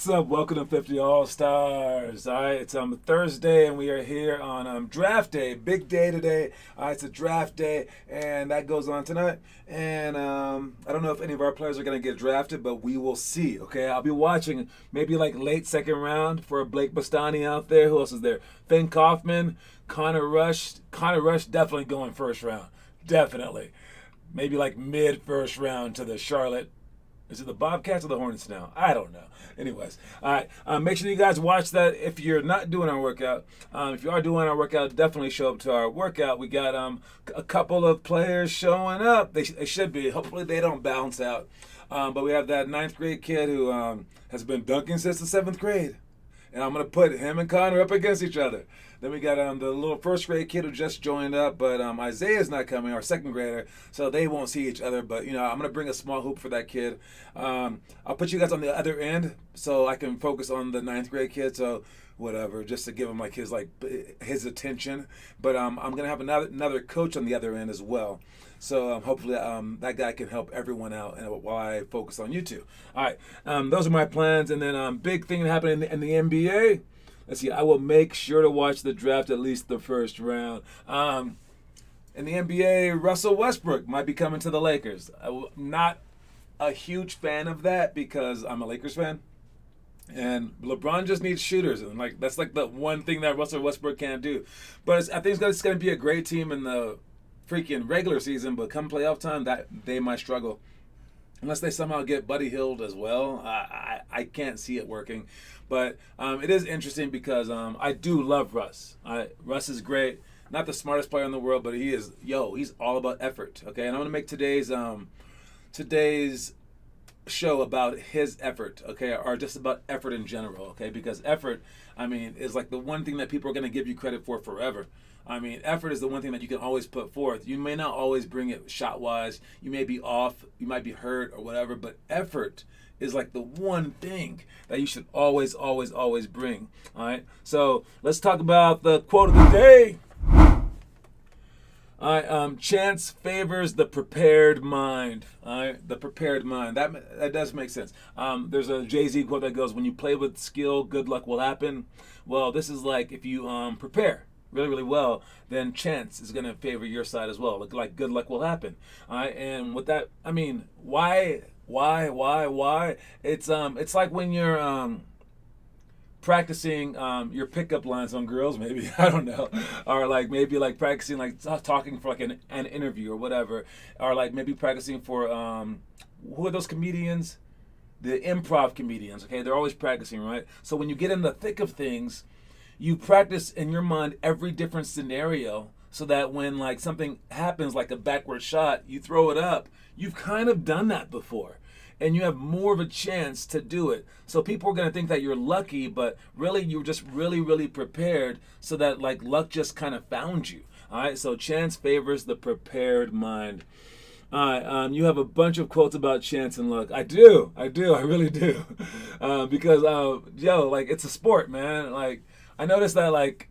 What's up? Welcome to 50 All Stars. All right, it's Thursday, and we are here on draft day. Big day today. All right, it's a draft day, and that goes on tonight. And I don't know if any of our players are going to get drafted, but we will see. Okay, I'll be watching maybe like late second round for Blake Bastani out there. Who else is there? Finn Kaufman, Connor Rush. Connor Rush definitely going first round. Definitely. Maybe like mid first round to the Charlotte. Is it the Bobcats or the Hornets now? I don't know. Anyways, all right. Make sure you guys watch that. If you're not doing our workout, if you are doing our workout, definitely show up to our workout. We got a couple of players showing up. They should be. Hopefully they don't bounce out. But we have that ninth grade kid who has been dunking since the seventh grade. And I'm going to put him and Connor up against each other. Then we got the little first grade kid who just joined up, but Isaiah's not coming, our second grader, so they won't see each other. But, I'm going to bring a small hoop for that kid. I'll put you guys on the other end so I can focus on the ninth grade kid. So whatever, just to give him like his attention. But I'm going to have another coach on the other end as well. So hopefully that guy can help everyone out while I focus on you two. All right, those are my plans. And then big thing happening in the NBA. Let's see, I will make sure to watch the draft at least the first round. In the NBA, Russell Westbrook might be coming to the Lakers. I'm not a huge fan of that because I'm a Lakers fan. And LeBron just needs shooters, and that's the one thing that Russell Westbrook can't do. But I think it's going to be a great team in the freaking regular season, but come playoff time, that they might struggle. Unless they somehow get Buddy Hield as well, I can't see it working. But it is interesting because I do love Russ. Russ is great. Not the smartest player in the world, but he's all about effort. Okay, and I'm gonna make today's show about his effort. Okay, or just about effort in general. Okay, because effort, is like the one thing that people are gonna give you credit for forever. Effort is the one thing that you can always put forth. You may not always bring it shot-wise. You may be off. You might be hurt or whatever. But effort is like the one thing that you should always, always, always bring. All right? So let's talk about the quote of the day. All right, chance favors the prepared mind. All right, the prepared mind. That does make sense. There's a Jay-Z quote that goes, "When you play with skill, good luck will happen." Well, this is like if you prepare really, really well, then chance is going to favor your side as well. Like good luck will happen. All right, and with that, why? It's like when you're practicing your pickup lines on girls, maybe I don't know, or maybe practicing talking for an interview or whatever, or maybe practicing for who are those comedians? The improv comedians. Okay, they're always practicing, right? So when you get in the thick of things, you practice in your mind every different scenario so that when something happens, like a backward shot, you throw it up. You've kind of done that before and you have more of a chance to do it. So people are going to think that you're lucky, but really you're just really, really prepared so that luck just kind of found you. All right, so chance favors the prepared mind. All right, you have a bunch of quotes about chance and luck. I do, I really do. Because, it's a sport, man. I noticed that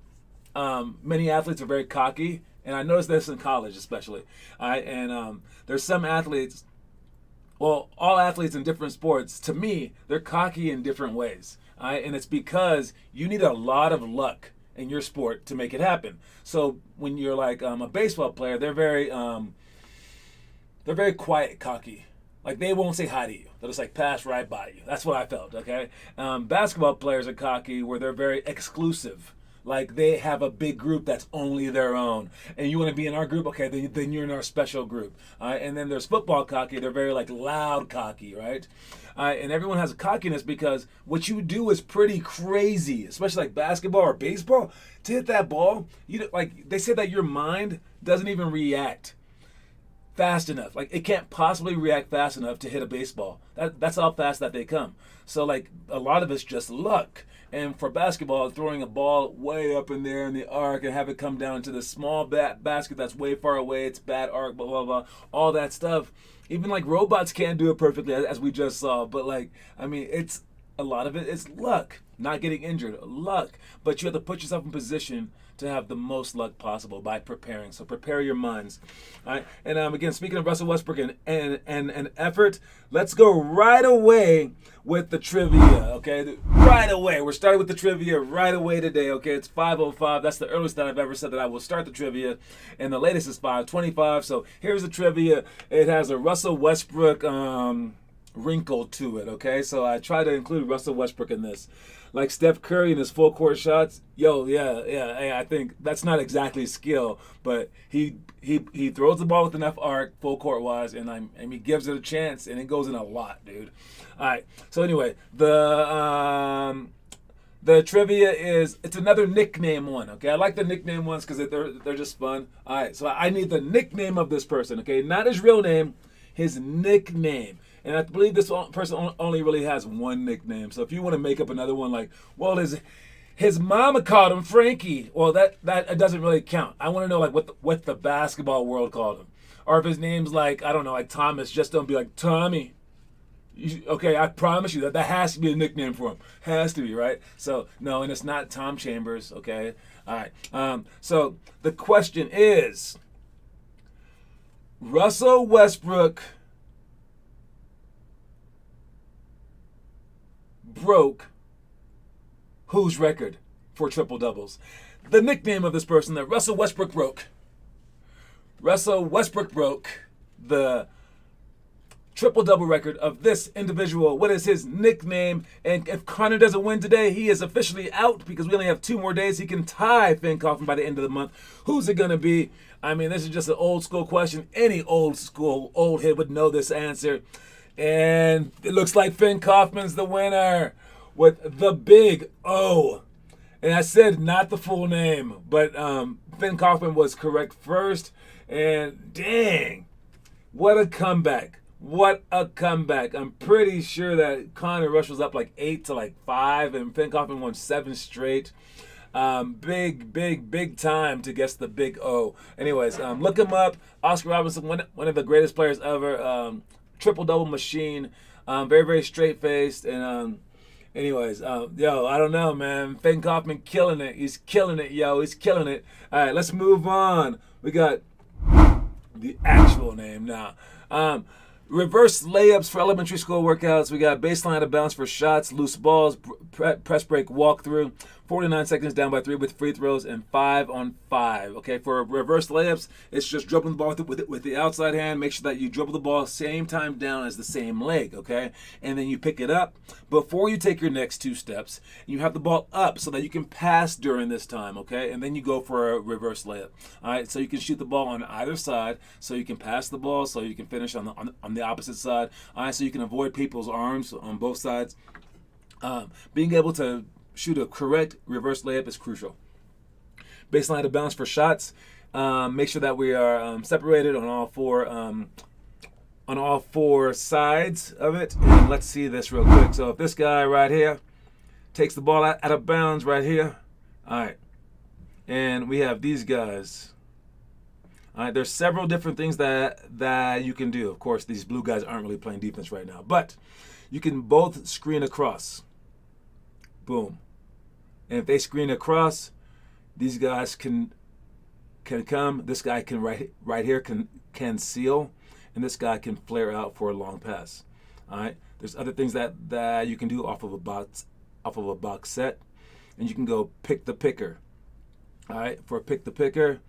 many athletes are very cocky, and I noticed this in college especially. All right, and there's some athletes, well, all athletes in different sports, to me, they're cocky in different ways. All right, and it's because you need a lot of luck in your sport to make it happen. So when you're a baseball player, they're very quiet, cocky. They won't say hi to you. They'll just pass right by you. That's what I felt, okay? Basketball players are cocky where they're very exclusive. They have a big group that's only their own. And you want to be in our group? Okay, then you're in our special group. All right? And then there's football cocky. They're very loud cocky, right? And everyone has a cockiness because what you do is pretty crazy, especially basketball or baseball. To hit that ball, they say that your mind doesn't even react fast enough. It can't possibly react fast enough to hit a baseball. That's how fast that they come. So a lot of it's just luck. And for basketball, throwing a ball way up in there in the arc and have it come down to the small basket that's way far away, it's bad arc, blah, blah, blah, all that stuff. Even robots can't do it perfectly, as we just saw. But a lot of it is luck, not getting injured, luck. But you have to put yourself in position to have the most luck possible by preparing. So prepare your minds. All right. And again, speaking of Russell Westbrook and effort, let's go right away with the trivia. Okay, right away. We're starting with the trivia right away today. Okay, it's 5:05. That's the earliest that I've ever said that I will start the trivia, and the latest is 5:25. So here's the trivia. It has a Russell Westbrook wrinkle to it. Okay, so I try to include Russell Westbrook in this. Like Steph Curry in his full court shots, hey, I think that's not exactly skill, but he throws the ball with enough arc, full court wise, and he gives it a chance, and it goes in a lot, dude. All right. So anyway, the trivia is, it's another nickname one. Okay, I like the nickname ones because they're just fun. All right. So I need the nickname of this person. Okay, not his real name, his nickname. And I believe this person only really has one nickname. So if you want to make up another one, like, well, his mama called him Frankie. Well, that doesn't really count. I want to know like what the basketball world called him, or if his name's like, I don't know, like Thomas. Just don't be like Tommy. Okay, I promise you that has to be a nickname for him. Has to be, right? So no, and it's not Tom Chambers. Okay, all right. So the question is, Russell Westbrook broke whose record for triple doubles? The nickname of this person that Russell Westbrook broke. Russell Westbrook broke the triple double record of this individual. What is his nickname? And if Connor doesn't win today, he is officially out because we only have 2 more days. He can tie Finn Kaufman by the end of the month. Who's it going to be? I mean, this is just an old school question. Any old head would know this answer. And it looks like Finn Kaufman's the winner with the big O. And I said not the full name, but Finn Kaufman was correct first. And dang, what a comeback. What a comeback. I'm pretty sure that Connor Rush was up like 8-5, and Finn Kaufman won 7 straight. Big time to guess the big O. Anyways, look him up. Oscar Robertson, one of the greatest players ever. Triple-double machine, very straight-faced, and anyways, yo, I don't know, man. Finn Kaufman killing it. He's killing it, yo. He's killing it. All right, let's move on. We got the actual name now. Reverse layups for elementary school workouts. We got baseline out of bounds for shots, loose balls, press break, walk through. 49 seconds down by 3 with free throws, and 5 on 5. Okay, for reverse layups, it's just dribbling the ball with the outside hand. Make sure that you dribble the ball same time down as the same leg, okay? And then you pick it up before you take your next 2 steps. You have the ball up so that you can pass during this time, okay? And then you go for a reverse layup. All right, so you can shoot the ball on either side, so you can pass the ball, so you can finish on the opposite side. All right, so you can avoid people's arms on both sides. Being able to shoot a correct reverse layup is crucial. Baseline to bounce for shots. Make sure that we are separated on all four sides of it. And let's see this real quick. So if this guy right here takes the ball out of bounds right here, all right, and we have these guys. All right, there's several different things that you can do. Of course, these blue guys aren't really playing defense right now, but you can both screen across. Boom. And if they screen across, these guys can come. This guy can right here can seal, and this guy can flare out for a long pass. All right. There's other things that you can do off of a box set, and you can go pick the picker. All right. For pick the picker,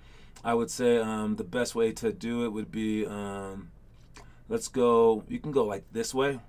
I would say the best way to do it would be let's go. You can go like this way,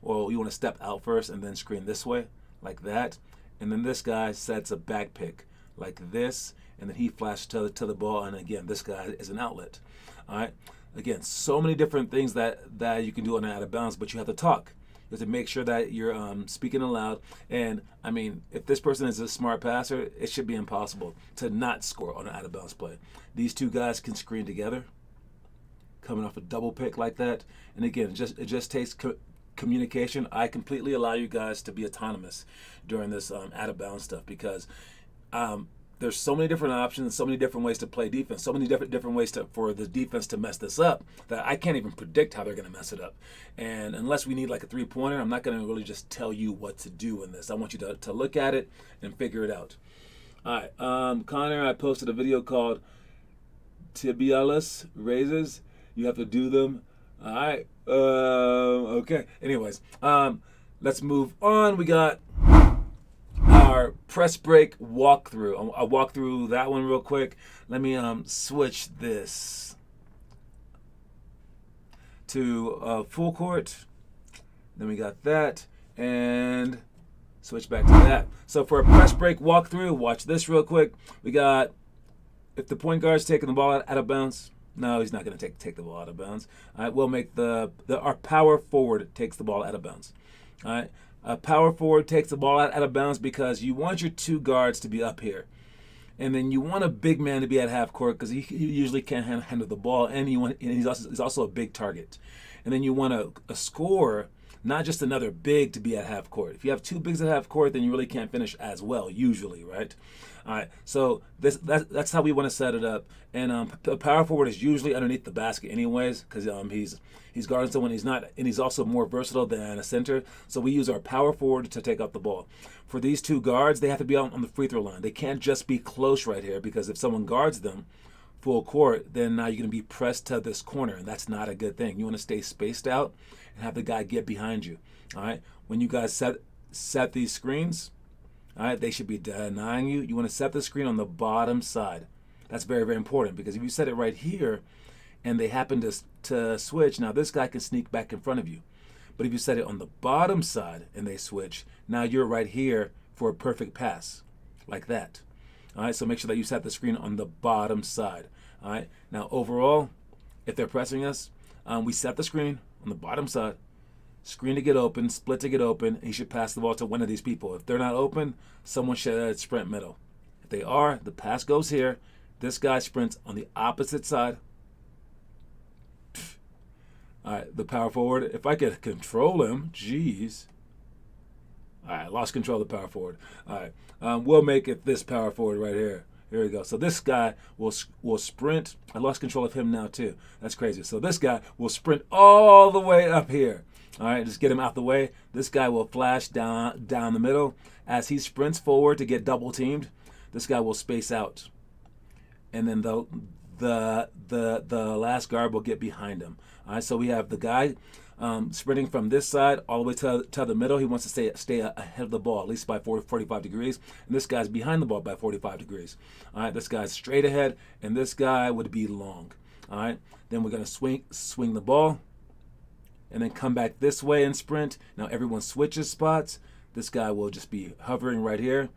or you want to step out first and then screen this way, like that. And then this guy sets a back pick like this, and then he flashes to the ball, and again, this guy is an outlet. All right. Again, so many different things that you can do on an out of bounds, but you have to talk. You have to make sure that you're speaking aloud. And I mean, if this person is a smart passer, it should be impossible to not score on an out of bounds play. These 2 guys can screen together, coming off a double pick like that. And again, it just takes communication. I completely allow you guys to be autonomous during this out of bounds stuff, because there's so many different options, so many different ways to play defense, so many different ways for the defense to mess this up that I can't even predict how they're going to mess it up. And unless we need like a three-pointer, I'm not going to really just tell you what to do in this. I want you to look at it and figure it out. All right, Connor, I posted a video called tibialis raises. You have to do them. All right. Okay. Anyways, let's move on. We got our press break walkthrough. I'll walk through that one real quick. Let me switch this to full court. Then we got that, and switch back to that. So for a press break walkthrough, watch this real quick. We got, if the point guard's taking the ball out of bounds, no, he's not going to take the ball out of bounds. All right, we'll make our power forward takes the ball out of bounds. All right, a power forward takes the ball out of bounds because you want your two guards to be up here, and then you want a big man to be at half court because he usually can't handle the ball, and he's also a big target. And then you want a scorer, not just another big, to be at half court. If you have two bigs at half court, then you really can't finish as well, usually, right? All right, so that's how we want to set it up. And the power forward is usually underneath the basket anyways, because he's guarding someone. He's also more versatile than a center. So we use our power forward to take up the ball. For these two guards, they have to be on the free throw line. They can't just be close right here, because if someone guards them full court, then now you're going to be pressed to this corner, and that's not a good thing. You want to stay spaced out and have the guy get behind you. All right, when you guys set these screens, all right, they should be denying you. You want to set the screen on the bottom side. That's very, very important, because if you set it right here and they happen to switch, now this guy can sneak back in front of you. But if you set it on the bottom side and they switch, now you're right here for a perfect pass, like that. All right, so make sure that you set the screen on the bottom side. All right, now overall, if they're pressing us, we set the screen on the bottom side, screen to get open, split to get open, and you should pass the ball to one of these people. If they're not open, someone should sprint middle. If they are, the pass goes here. This guy sprints on the opposite side. All right, the power forward, if I could control him, geez. All right, lost control of the power forward. All right, we'll make it this power forward right here. Here we go. So this guy will sprint. I lost control of him now too. That's crazy. So this guy will sprint all the way up here. All right, just get him out the way. This guy will flash down the middle. As he sprints forward to get double teamed, this guy will space out, and then the last guard will get behind him. All right, so we have the guy sprinting from this side all the way to the middle. He wants to stay ahead of the ball, at least by 45 degrees. And this guy's behind the ball by 45 degrees. All right, this guy's straight ahead, and this guy would be long. All right, then we're going to swing the ball, and then come back this way and sprint. Now everyone switches spots. This guy will just be hovering right here.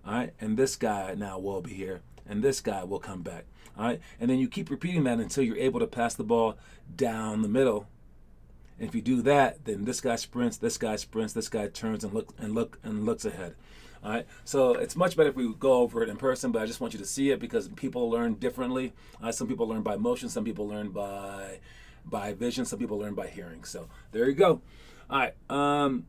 All right, and this guy now will be here, and this guy will come back. All right, and then you keep repeating that until you're able to pass the ball down the middle. And if you do that, then this guy sprints, this guy turns and looks ahead. All right, so it's much better if we go over it in person, but I just want you to see it because people learn differently. Some people learn by motion, some people learn by vision, some people learn by hearing. So there you go. All right,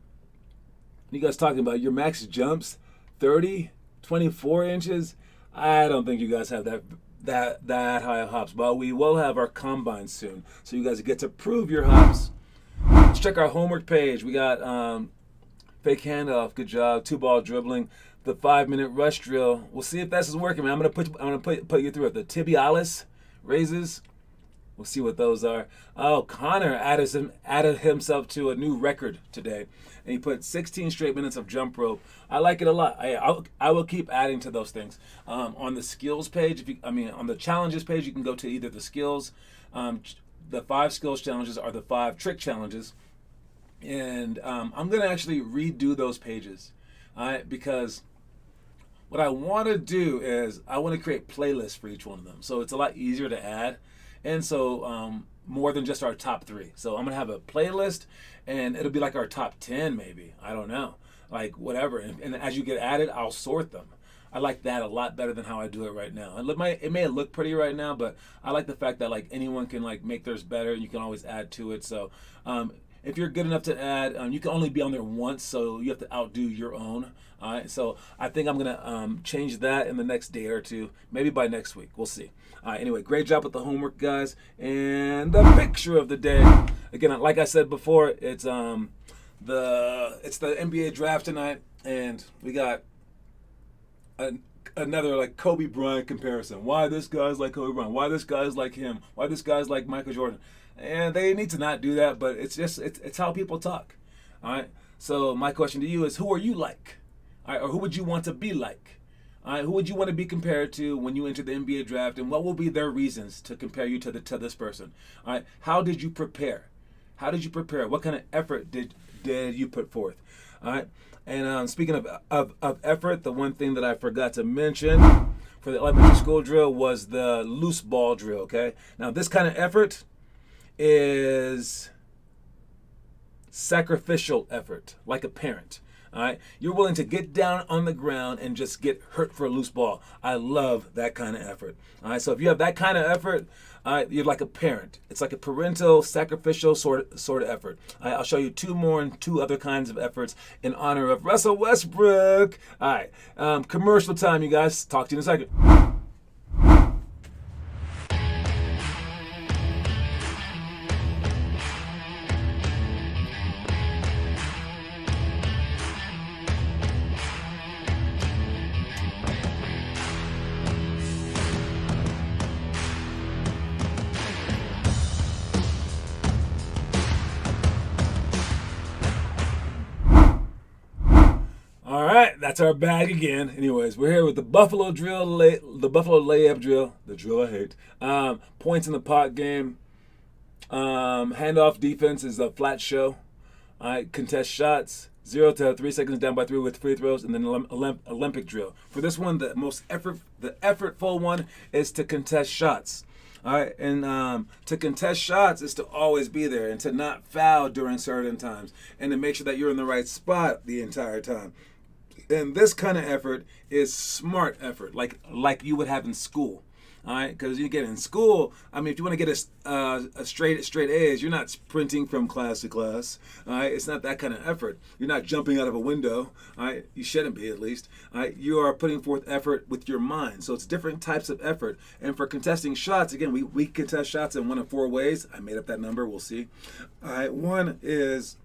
you guys talking about your max jumps, 30, 24 inches. I don't think you guys have that high of hops, but we will have our combine soon, so you guys get to prove your hops. Let's check our homework page. We got fake handoff, good job. 2-ball dribbling, the 5-minute rush drill. We'll see if this is working, man. I'm gonna put you through it. The tibialis raises. We'll see what those are. Oh, Connor added himself to a new record today, and he put 16 straight minutes of jump rope. I like it a lot. I will keep adding to those things. On the skills page, on the challenges page, you can go to either the skills. The 5 skills challenges are the 5 trick challenges, and I'm gonna actually redo those pages, all right? Because what I want to do is I want to create playlists for each one of them, so it's a lot easier to add. And so more than just our top 3. So I'm going to have a playlist, and it'll be like our top 10 maybe. I don't know. Like whatever. And as you get added, I'll sort them. I like that a lot better than how I do it right now. It may look pretty right now, but I like the fact that like anyone can like make theirs better, and you can always add to it. So if you're good enough to add, you can only be on there once, so you have to outdo your own. All right, so I think I'm gonna change that in the next day or two, maybe by next week. We'll see. All right, anyway, great job with the homework, guys. And the picture of the day, again, like I said before, it's the NBA draft tonight, and we got another like Kobe Bryant comparison. Why this guy's like Kobe Bryant? Why this guy's like him? Why this guy's like Michael Jordan? And they need to not do that, but it's how people talk. All right. So my question to you is, who are you like? All right, or who would you want to be like? All right, who would you want to be compared to when you enter the NBA draft, and what will be their reasons to compare you to this person? All right, how did you prepare? How did you prepare? What kind of effort did you put forth? All right, and speaking of effort, the one thing that I forgot to mention for the elementary school drill was the loose ball drill. Okay, now this kind of effort is sacrificial effort, like a parent. All right, you're willing to get down on the ground and just get hurt for a loose ball. I love that kind of effort. All right, so if you have that kind of effort, you're like a parent. It's like a parental, sacrificial sort of effort. All right, I'll show you two other kinds of efforts in honor of Russell Westbrook. All right, commercial time, you guys. Talk to you in a second. All right, that's our bag again. Anyways, we're here with the Buffalo drill, the Buffalo layup drill, the drill I hate. Points in the pot game. Handoff defense is a flat show. All right, contest shots, 0 to 3 seconds down by 3 with free throws, and then Olympic drill. For this one, the effortful one is to contest shots. All right, and to contest shots is to always be there and to not foul during certain times and to make sure that you're in the right spot the entire time. And this kind of effort is smart effort, like you would have in school. All right, because you get in school. I mean, if you want to get a straight A's, you're not sprinting from class to class. All right, it's not that kind of effort. You're not jumping out of a window. All right, you shouldn't be at least. All right, you are putting forth effort with your mind. So it's different types of effort. And for contesting shots, again, we contest shots in one of 4 ways. I made up that number. We'll see. All right, one is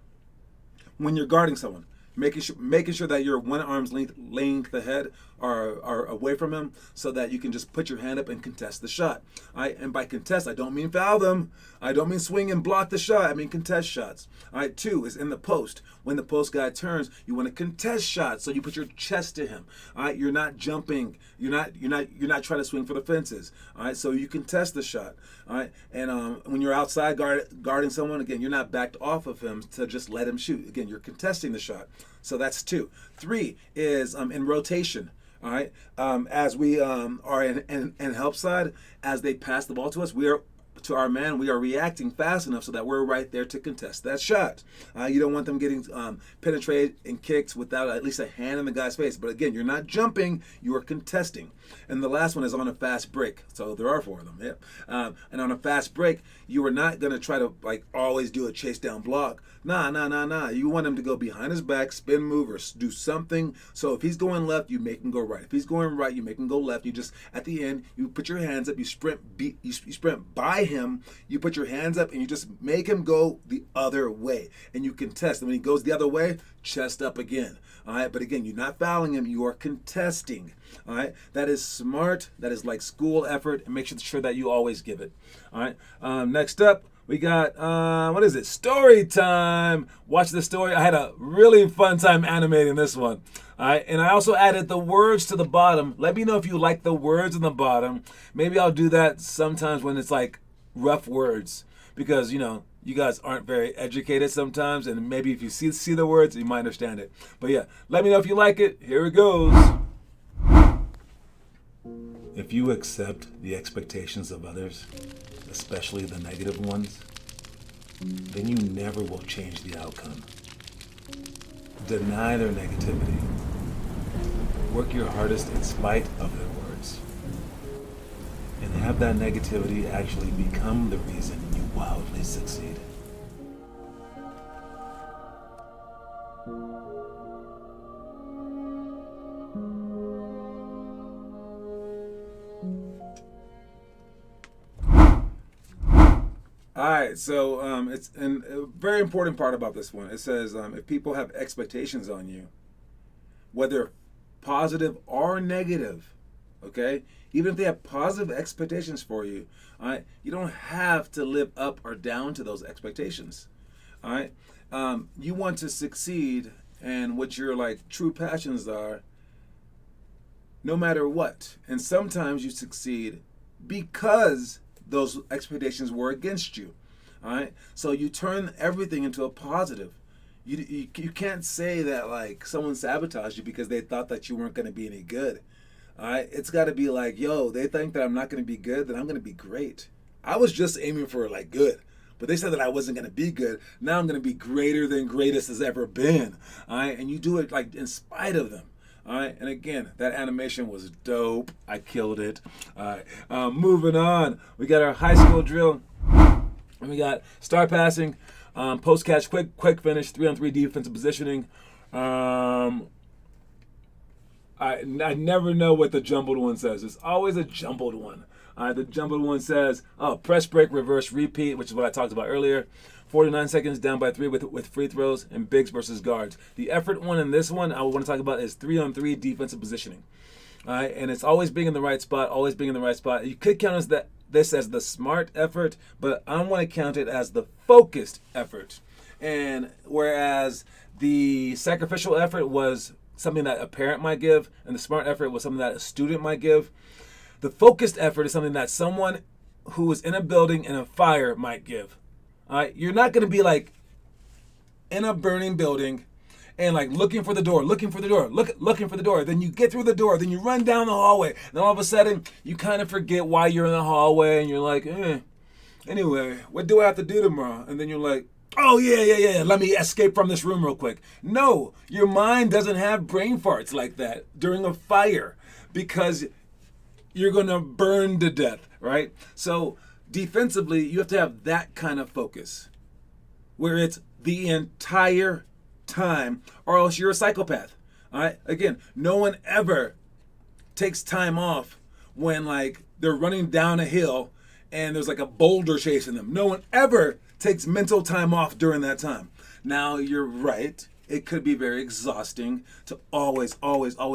when you're guarding someone. Making sure that you're 1 arm's length ahead or away from him so that you can just put your hand up and contest the shot. All right, and by contest, I don't mean foul them. I don't mean swing and block the shot. I mean contest shots. All right, 2 is in the post. When the post guy turns, you want to contest shots, so you put your chest to him. All right, you're not jumping. You're not trying to swing for the fences. All right, so you contest the shot. All right, and when you're outside guarding someone, again, you're not backed off of him to just let him shoot. Again, you're contesting the shot. So that's 2. 3 is in rotation. All right, as we are in help side, as they pass the ball to us, we are to our man. We are reacting fast enough so that we're right there to contest that shot. You don't want them getting penetrated and kicked without at least a hand in the guy's face. But again, you're not jumping; you are contesting. And the last one is on a fast break. So there are 4 of them. Yep. And on a fast break, you are not going to try to like always do a chase down block. Nah. You want him to go behind his back, spin move, or do something. So if he's going left, you make him go right. If he's going right, you make him go left. You just at the end, you put your hands up. You sprint. You sprint by him. You put your hands up, and you just make him go the other way. And you contest. And when he goes the other way, chest up again. All right. But again, you're not fouling him. You are contesting. All right. That is smart. That is like school effort, and make sure that you always give it. All right. Next up, we got, what is it? Story time. Watch the story. I had a really fun time animating this one. All right. And I also added the words to the bottom. Let me know if you like the words in the bottom. Maybe I'll do that sometimes when it's like rough words because, you guys aren't very educated sometimes. And maybe if you see the words, you might understand it. But yeah, let me know if you like it. Here it goes. If you accept the expectations of others, especially the negative ones, then you never will change the outcome. Deny their negativity. Work your hardest in spite of their words. And have that negativity actually become the reason you wildly succeed. All right, so it's a very important part about this one. It says if people have expectations on you, whether positive or negative, okay, even if they have positive expectations for you, all right, you don't have to live up or down to those expectations. All right, you want to succeed, and what your like true passions are, no matter what. And sometimes you succeed because those expectations were against you. All right, so you turn everything into a positive. You can't say that like someone sabotaged you because they thought that you weren't going to be any good. All right, it's got to be like, yo, they think that I'm not going to be good, then I'm going to be great. I was just aiming for like good, but they said that I wasn't going to be good. Now I'm going to be greater than greatest has ever been. All right, and you do it like in spite of them. All right, and again, that animation was dope. I killed it. All right, moving on. We got our high school drill, and we got start passing, post catch, quick finish, 3-on-3 defensive positioning. I never know what the jumbled one says. It's always a jumbled one. The jumbled one says, press break, reverse, repeat, which is what I talked about earlier. 49 seconds, down by 3 with free throws, and bigs versus guards. The effort one in this one I want to talk about is 3-on-3 defensive positioning. All right, and it's always being in the right spot, always being in the right spot. You could count this as the smart effort, but I want to count it as the focused effort. And whereas the sacrificial effort was something that a parent might give, and the smart effort was something that a student might give, the focused effort is something that someone who is in a building in a fire might give. All right, you're not going to be like in a burning building and like looking for the door. Looking for the door. Then you get through the door. Then you run down the hallway. Then all of a sudden, you kind of forget why you're in the hallway, and you're like, anyway, what do I have to do tomorrow? And then you're like, oh, yeah. Let me escape from this room real quick. No, your mind doesn't have brain farts like that during a fire because you're going to burn to death, right? So defensively, you have to have that kind of focus where it's the entire time, or else you're a psychopath. All right? Again, no one ever takes time off when like they're running down a hill and there's like a boulder chasing them. No one ever takes mental time off during that time. Now, you're right. It could be very exhausting to always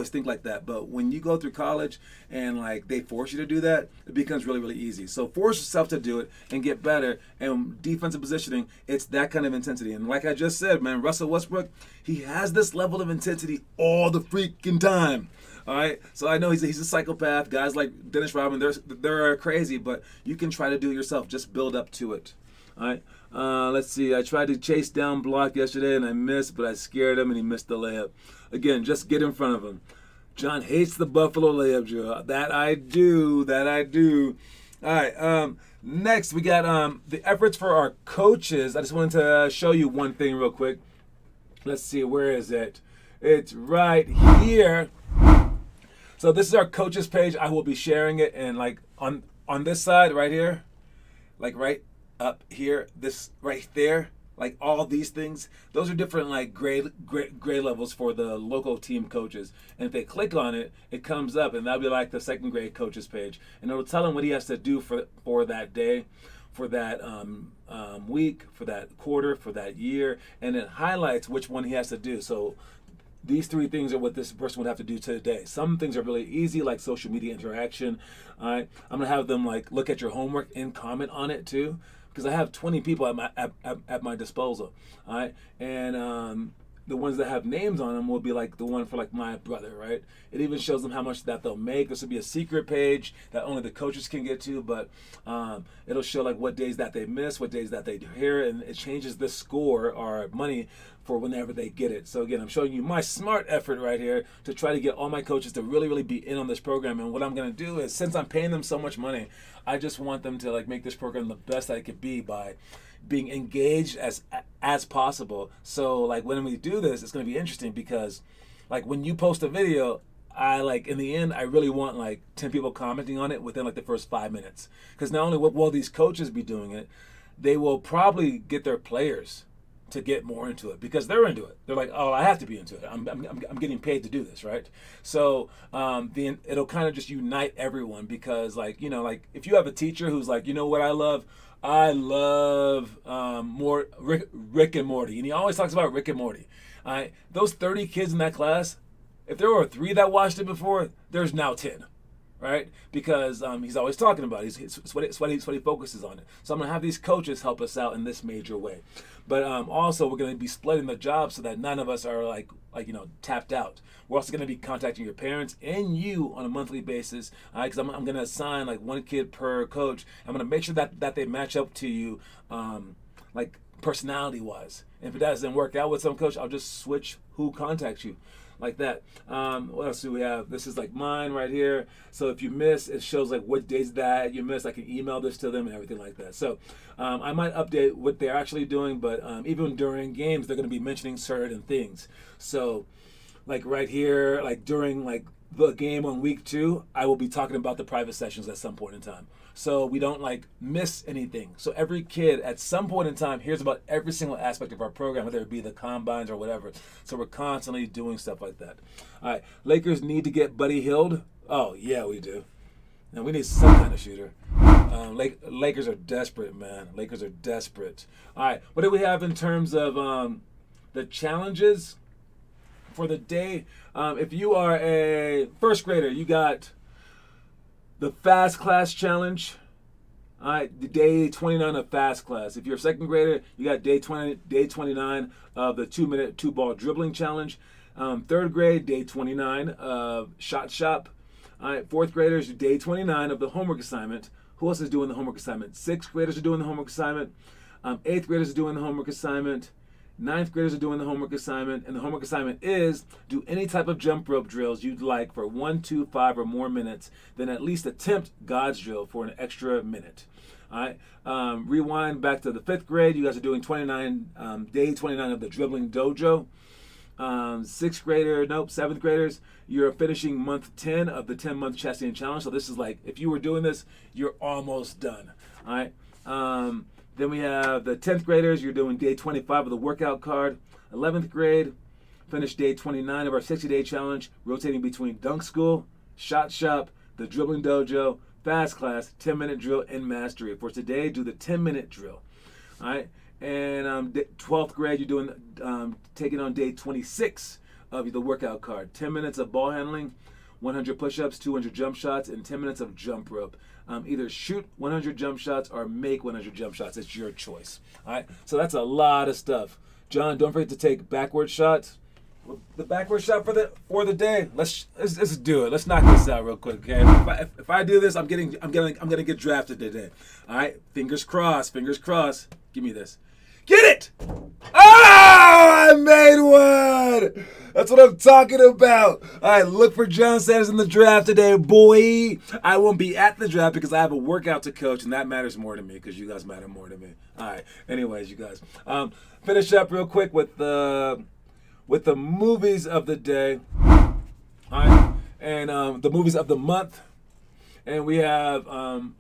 think like that. But when you go through college and like they force you to do that, it becomes really, really easy. So force yourself to do it and get better. And defensive positioning, it's that kind of intensity. And like I just said, man, Russell Westbrook, he has this level of intensity all the freaking time. All right, so I know he's a psychopath. Guys like Dennis Rodman, they're crazy, but you can try to do it yourself. Just build up to it. All right. Let's see. I tried to chase down Block yesterday and I missed, but I scared him and he missed the layup. Again, just get in front of him. John hates the Buffalo layup drill. That I do. All right. Next, we got the efforts for our coaches. I just wanted to show you one thing real quick. Let's see. Where is it? It's right here. So this is our coaches page. I will be sharing it, and like on this side right here, like right up here, this right there, like all these things, those are different like grade levels for the local team coaches. And if they click on it, it comes up, and that'll be like the second grade coaches page, and it'll tell him what he has to do for that day, for that week, for that quarter, for that year, and it highlights which one he has to do. So these 3 things are what this person would have to do today. Some things are really easy, like social media interaction. All right, I'm gonna have them like look at your homework and comment on it too, because I have 20 people at my disposal. All right, and the ones that have names on them will be like the one for like my brother, right? It even shows them how much that they'll make. This will be a secret page that only the coaches can get to, but it'll show like what days that they miss, what days that they do here, and it changes the score or money for whenever they get it. So again, I'm showing you my smart effort right here to try to get all my coaches to really, really be in on this program. And what I'm gonna do is, since I'm paying them so much money, I just want them to like make this program the best that it could be by being engaged as possible. So like when we do this, it's gonna be interesting because like when you post a video, I like in the end I really want like 10 people commenting on it within like the first 5 minutes. Because not only will these coaches be doing it, they will probably get their players to get more into it because they're into it. They're like, oh, I have to be into it. I'm getting paid to do this, right? So it'll kind of just unite everyone because, like, you know, like if you have a teacher who's like, you know what I love? I love more Rick and Morty, and he always talks about Rick and Morty. Those 30 kids in that class, if there were 3 that watched it before, there's now 10. Right? Because he's always talking about it. It's what he focuses on it. So I'm going to have these coaches help us out in this major way. But also, we're going to be splitting the job so that none of us are like tapped out. We're also going to be contacting your parents and you on a monthly basis. Because I'm going to assign like 1 kid per coach. I'm going to make sure that they match up to you, like personality-wise. And if it doesn't work out with some coach, I'll just switch who contacts you. Like that. What else do we have? This is like mine right here. So if you miss, it shows like what days that you missed. I can email this to them and everything like that. So I might update what they're actually doing, but even during games, they're going to be mentioning certain things. So like right here, like during like the game on week 2, I will be talking about the private sessions at some point in time. So we don't like miss anything. So every kid at some point in time hears about every single aspect of our program, whether it be the combines or whatever. So we're constantly doing stuff like that. All right, Lakers need to get Buddy Hield. Oh yeah, we do. And we need some kind of shooter. Lakers are desperate, man. Lakers are desperate. All right, what do we have in terms of the challenges for the day? If you are a first grader, you got the Fast Class Challenge. All right, the day 29 of Fast Class. If you're a second grader, you got day 29 of the 2-minute 2-ball dribbling challenge. Third grade, day 29 of Shot Shop. All right, fourth graders, day 29 of the homework assignment. Who else is doing the homework assignment? Sixth graders are doing the homework assignment. Eighth graders are doing the homework assignment. Ninth graders are doing the homework assignment, and the homework assignment is do any type of jump rope drills you'd like for 1, 2, 5, or more minutes, then at least attempt God's drill for an extra minute. All right. Rewind back to the 5th grade. You guys are doing day 29 of the dribbling dojo. 7th graders, you're finishing month 10 of the 10-month chassis and challenge. So this is like, if you were doing this, you're almost done. All right. Then we have the 10th graders. You're doing day 25 of the workout card. 11th grade, finish day 29 of our 60-day challenge, rotating between dunk school, shot shop, the dribbling dojo, fast class, 10-minute drill, and mastery. For today, do the 10-minute drill. All right. And 12th grade, you're doing taking on day 26 of the workout card. 10 minutes of ball handling, 100 push-ups, 200 jump shots, and 10 minutes of jump rope. Either shoot 100 jump shots or make 100 jump shots. It's your choice. All right. So that's a lot of stuff. John, don't forget to take backward shots. The backward shot for the day. Let's do it. Let's knock this out real quick, okay? If I do this, I'm gonna get drafted today. All right. Fingers crossed. Fingers crossed. Give me this. Get it! Ah! I made one! That's what I'm talking about. All right, look for John Sanders in the draft today, boy. I won't be at the draft because I have a workout to coach, and that matters more to me because you guys matter more to me. All right, anyways, you guys. Finish up real quick with the movies of the day. All right, and the movies of the month. And we have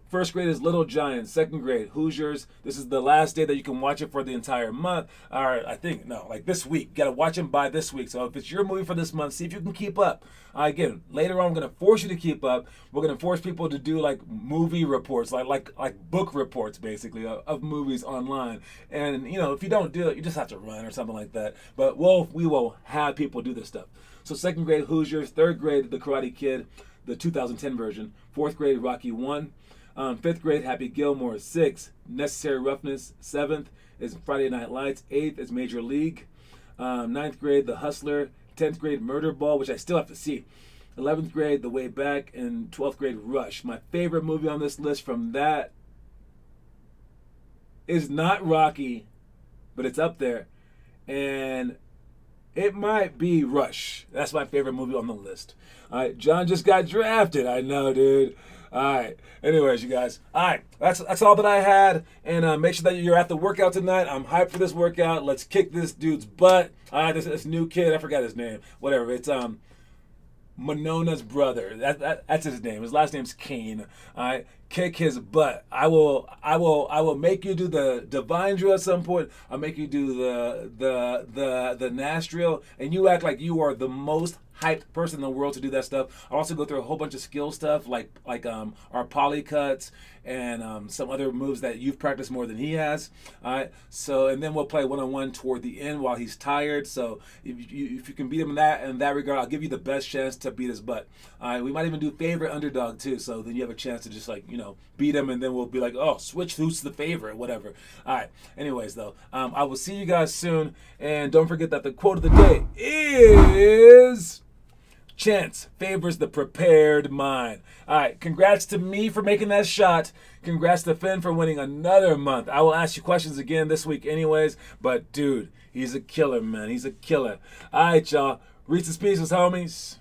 first grade is Little Giants, second grade Hoosiers. This is the last day that you can watch it for the entire month. All right, I think, no, like this week. You got to watch them by this week. So if it's your movie for this month, see if you can keep up. Again, later on, I'm going to force you to keep up. We're going to force people to do like movie reports, like book reports, basically, of movies online. And, you know, if you don't do it, you just have to run or something like that. But we will have people do this stuff. So second grade Hoosiers, third grade The Karate Kid, the 2010 version. Fourth grade, Rocky 1. Fifth grade, Happy Gilmore. Sixth, Necessary Roughness. Seventh is Friday Night Lights. Eighth is Major League. Ninth grade, The Hustler. 10th grade, Murder Ball, which I still have to see. 11th grade, The Way Back. And 12th grade, Rush. My favorite movie on this list from that is not Rocky, but it's up there. And it might be Rush. That's my favorite movie on the list. All right, John just got drafted. I know, dude. All right. Anyways, you guys. All right, that's all that I had. And make sure that you're at the workout tonight. I'm hyped for this workout. Let's kick this dude's butt. All right, this new kid. I forgot his name. Whatever. It's Manona's brother. That's his name. His last name's Kane. All right. kick his butt. I will make you do the divine drill at some point. I'll make you do the Nash drill, and you act like you are the most hyped person in the world to do that stuff. I'll also go through a whole bunch of skill stuff like our poly cuts and some other moves that you've practiced more than he has. All right. So and then we'll play one-on-one toward the end while he's tired. So if you can beat him in that regard, I'll give you the best chance to beat his butt. All right. We might even do favorite underdog too. So then you have a chance to just beat him, and then we'll be like, oh, switch who's the favorite, whatever. All right. Anyways, though, I will see you guys soon, and don't forget that the quote of the day is, chance favors the prepared mind. All right, congrats to me for making that shot. Congrats to Finn for winning another month. I will ask you questions again this week anyways, but dude, he's a killer, man. He's a killer. All right, y'all. Reese's Pieces, homies.